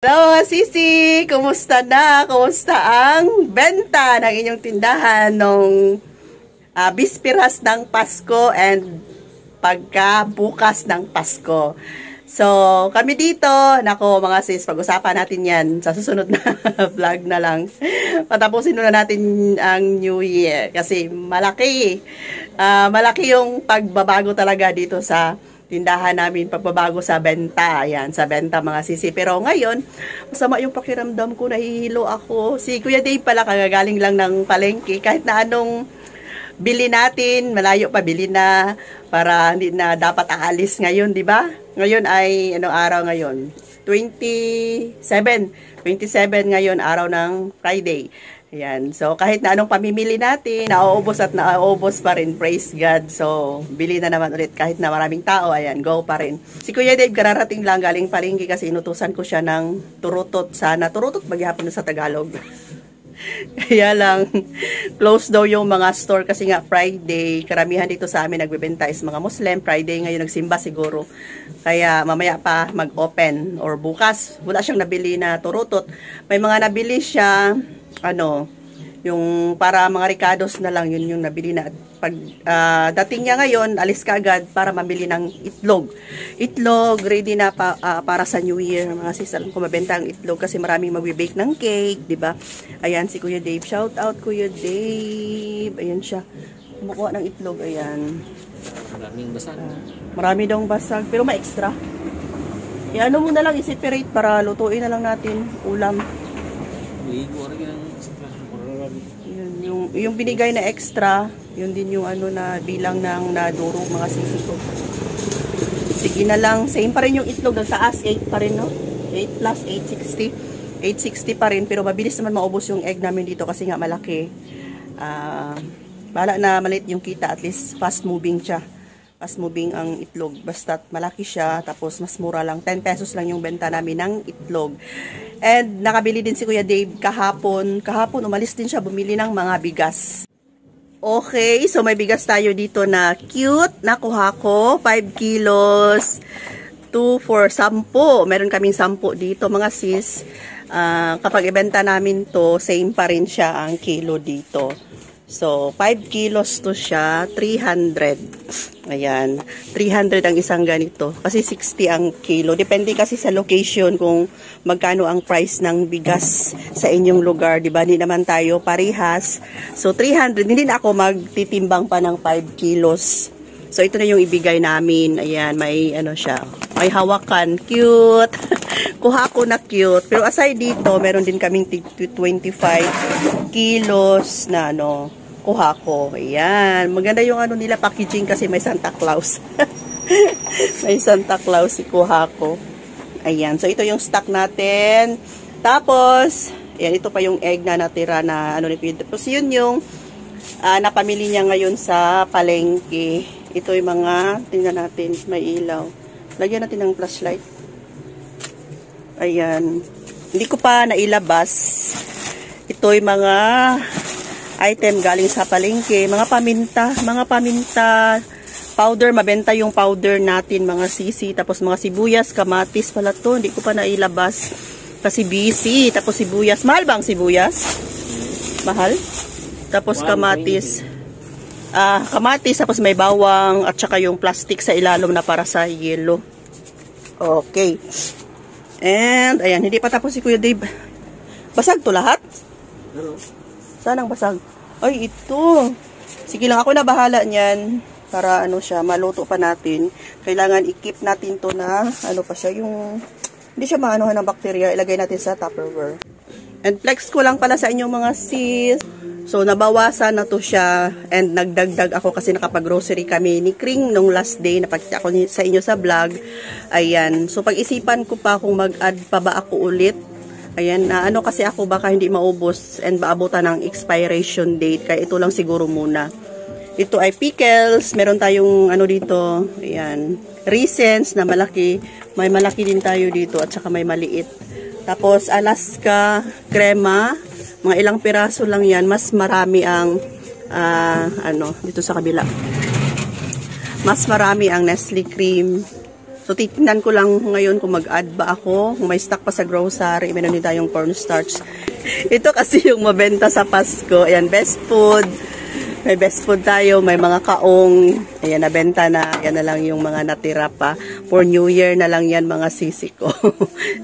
Hello mga sisi! Kumusta na? Kumusta ang benta ng inyong tindahan nung bispiras ng Pasko and pagkabukas ng Pasko? So, kami dito, nako mga sis, pag-usapan natin yan sa susunod na vlog na lang. Patapusin na natin ang New Year kasi malaki yung pagbabago talaga dito sa tindahan namin, pagbabago sa benta. Ayan, sa benta mga sisi. Pero ngayon, masama yung pakiramdam ko, nahihilo ako. Si Kuya Dave pala, kagagaling lang ng palengke. Kahit na anong bili natin, malayo pa bili na, para hindi na dapat aalis ngayon, di ba? Ngayon ay, anong araw ngayon? 27 ngayon, araw ng Friday. Ayan. So, kahit na anong pamimili natin, nauubos at nauubos pa rin. Praise God. So, bili na naman ulit kahit na maraming tao. Ayan, go pa rin. Si Kuya Dave, kararating lang galing palengke kasi inutusan ko siya ng turutot. Sana, turutot maghihapon sa Tagalog. Kaya lang, close daw yung mga store kasi nga Friday. Karamihan dito sa amin nagbebenta is mga Muslim. Friday ngayon nagsimba siguro. Kaya mamaya pa mag-open or bukas. Wala siyang nabili na turutot. May mga nabili siya yung para mga ricados na lang, yun yung nabili na. Pag dating niya ngayon, alis ka agad para mabili ng itlog. Itlog, ready na para sa New Year. Mga sis, alam ko mabenta ang itlog kasi maraming magbe-bake ng cake, di ba? Ayan, si Kuya Dave. Shout out, Kuya Dave. Ayan siya. Kumukuha ng itlog, ayan. Maraming basag. Marami daw basag, pero may extra. Ano mo na lang, i-separate para lutuin na lang natin ulam. Yung binigay na extra, yun din yung na bilang ng naduro mga sisi ko. Sige na lang, same pa rin yung itlog ng taas, 8 pa rin, no? 8 plus 860. 860 pa rin, pero mabilis naman maubos yung egg namin dito kasi nga malaki. Bahala na maliit yung kita, at least fast moving siya. Fast moving ang itlog, basta malaki siya, tapos mas mura lang, 10 pesos lang yung benta namin ng itlog. And nakabili din si Kuya Dave kahapon umalis din siya bumili ng mga bigas. Okay, so may bigas tayo dito na cute, nakuha ko, 5 kilos, 2 for 10. Meron kaming 10 dito mga sis. Kapag ibenta namin to, same pa rin siya ang kilo dito. So, 5 kilos to siya, 300. Ayan, 300 ang isang ganito. Kasi 60 ang kilo. Depende kasi sa location kung magkano ang price ng bigas sa inyong lugar. Diba? Hindi naman tayo parehas. So, 300. Hindi na ako magtitimbang pa ng 5 kilos. So, ito na yung ibigay namin. Ayan, may siya. May hawakan. Cute. Kuha ko na cute. Pero aside dito, meron din kaming 25 kilos na kuha ko. Ayan. Maganda yung nila packaging kasi may Santa Claus. May Santa Claus kuha ko. Ayan. So, ito yung stock natin. Tapos, ayan, ito pa yung egg na natira na ni Kuya. Tapos, yun yung napamili niya ngayon sa palengke. Ito yung mga, tingnan natin, may ilaw. Lagyan natin ng flashlight. Ayan. Hindi ko pa nailabas. Ito yung mga item galing sa palengke. Mga paminta. Powder, mabenta yung powder natin, mga sisi. Tapos mga sibuyas, kamatis pala to. Hindi ko pa nailabas. Kasi busy. Tapos sibuyas. Mahal ba ang sibuyas? Mahal? Tapos kamatis. Kamatis, tapos may bawang, at saka yung plastic sa ilalim na para sa yelo. Okay. And, ayan, hindi pa tapos si Kuya Dave. Basag to lahat? Saan ang basag? Ay, ito. Sige lang, ako na bahala niyan. Para siya, maluto pa natin. Kailangan i-keep natin to na, pa siya, yung, hindi siya maanuhan ng bakterya. Ilagay natin sa Tupperware. And flex ko lang pala sa inyong mga sis. So, nabawasan na to siya and nagdagdag ako kasi nakapag-grocery kami ni Kring nung last day na pagkita ako sa inyo sa vlog. Ayan. So, pag-isipan ko pa kung mag-add pa ba ako ulit. Ayan. Kasi ako baka hindi maubos and maabutan ng expiration date. Kaya ito lang siguro muna. Ito ay pickles. Meron tayong dito. Ayan. Raisins na malaki. May malaki din tayo dito at saka may maliit. Tapos, Alaska crema. Mga ilang piraso lang yan. Mas marami ang, dito sa kabila. Mas marami ang Nestle cream. So, titignan ko lang ngayon kung mag-add ba ako. Kung may stock pa sa grocery, meron din tayong cornstarch. Ito kasi yung mabenta sa Pasko. Ayan, best food. May best food tayo, may mga kaong. Ayan, nabenta na. Yan na lang yung mga natira pa. For New Year na lang yan, mga sisi ko.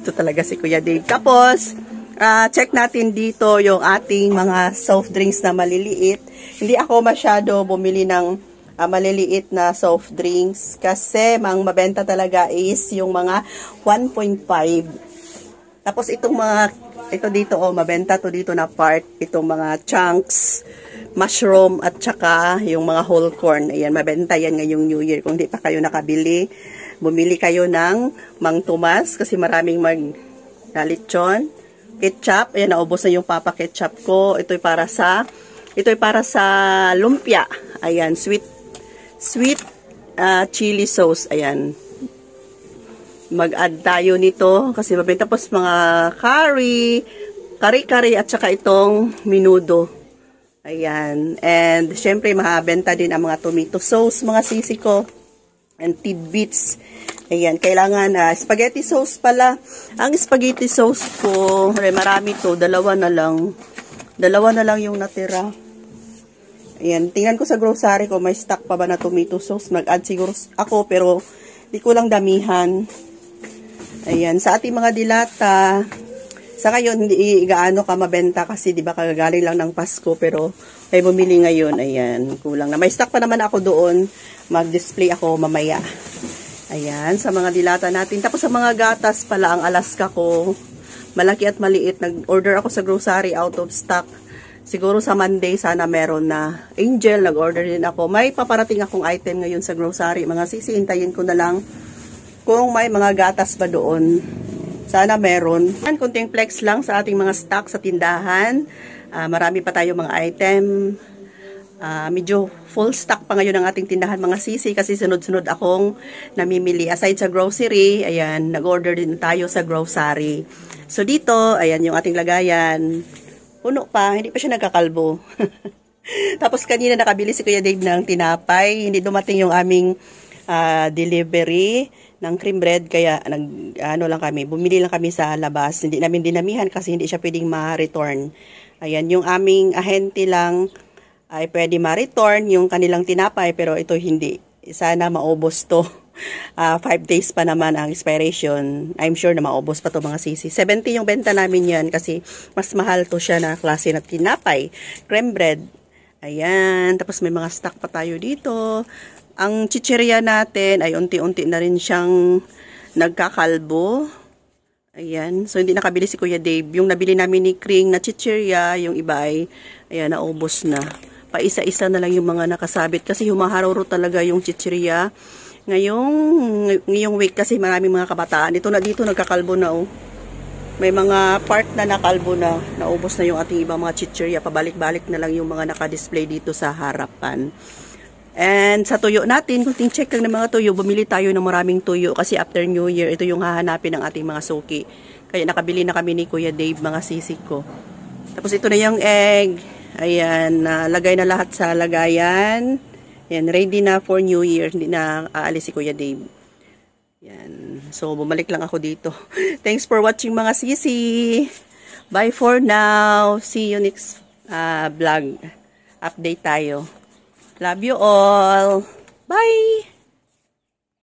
Ito talaga si Kuya Dave. Tapos, check natin dito yung ating mga soft drinks na maliliit. Hindi ako masyado bumili ng maliliit na soft drinks kasi mabenta talaga is yung mga 1.5. Tapos itong mga, ito dito mabenta to dito na part, itong mga chunks, mushroom at saka yung mga whole corn. Ayan, mabenta yan ngayong New Year. Kung di pa kayo nakabili, bumili kayo ng Mang Tomas kasi maraming lechon. Ketchup, ayan, naubos na yung papa ketchup ko. Ito'y para sa lumpia. Ayan, sweet chili sauce. Ayan. Mag-add tayo nito kasi mabenta. Tapos mga kari-kari at saka itong menudo. Ayan. And syempre mabenta din ang mga tomato sauce, mga sisi ko. And tidbits. Ayan. Kailangan spaghetti sauce pala. Ang spaghetti sauce ko, marami to. Dalawa na lang yung natira. Ayan, tingnan ko sa grocery ko, may stock pa ba na tomato sauce. Mag-add siguro ako, pero di ko lang damihan. Ayan, sa ating mga dilata, sa ngayon, hindi gaano ka mabenta kasi di ba kagagaling lang ng Pasko, pero ay bumili ngayon. Ayan, kulang na. May stock pa naman ako doon. Mag-display ako mamaya. Ayan, sa mga dilata natin. Tapos sa mga gatas pala, ang Alaska ko, malaki at maliit. Nag-order ako sa grocery, out of stock. Siguro sa Monday, sana meron na. Angel, nag-order din ako. May paparating akong item ngayon sa grocery. Mga sisintayin ko na lang kung may mga gatas ba doon. Sana meron. Kunting flex lang sa ating mga stock sa tindahan. Marami pa tayo mga item. Medyo full stock pa ngayon ang ating tindahan, mga sisi, kasi sunod-sunod akong namimili. Aside sa grocery, ayan, nag-order din tayo sa grocery. So dito, ayan yung ating lagayan. Puno pa, hindi pa siya nagkakalbo. Tapos kanina nakabili si Kuya Dave ng tinapay. Hindi dumating yung aming delivery ng cream bread. Kaya bumili lang kami sa labas. Hindi namin dinamihan kasi hindi siya pwedeng ma-return. Ayan, yung aming ahente lang ay pwede ma-return yung kanilang tinapay, pero ito hindi. Sana maubos to. 5 days pa naman ang expiration. I'm sure na maubos pa to, mga sisi. 70 yung benta namin yan kasi mas mahal to siya na klase na tinapay. Cream bread. Ayan. Tapos may mga stock pa tayo dito. Ang chichirya natin ay unti-unti na rin siyang nagkakalbo. Ayan. So hindi nakabili si Kuya Dave. Yung nabili namin ni Kring na chichirya, yung iba ay ayan, naubos na. Paisa-isa na lang yung mga nakasabit kasi humaharuro talaga yung chichirya. Ngayong week kasi maraming mga kabataan. Ito na dito nagkakalbo na May mga part na nakalbo na. Naubos na yung ating ibang mga chichirya. Pabalik-balik na lang yung mga nakadisplay dito sa harapan. And sa tuyo natin, kunting check lang ng mga tuyo. Bumili tayo ng maraming tuyo kasi after New Year, ito yung hahanapin ng ating mga suki. Kaya nakabili na kami ni Kuya Dave, mga sisig ko. Tapos ito na yung egg. Ayan, lagay na lahat sa lagayan. Yan, ready na for New Year. Hindi na aalis si Kuya Dave. Yan. So, bumalik lang ako dito. Thanks for watching, mga sisi. Bye for now. See you next vlog. Update tayo. Love you all. Bye!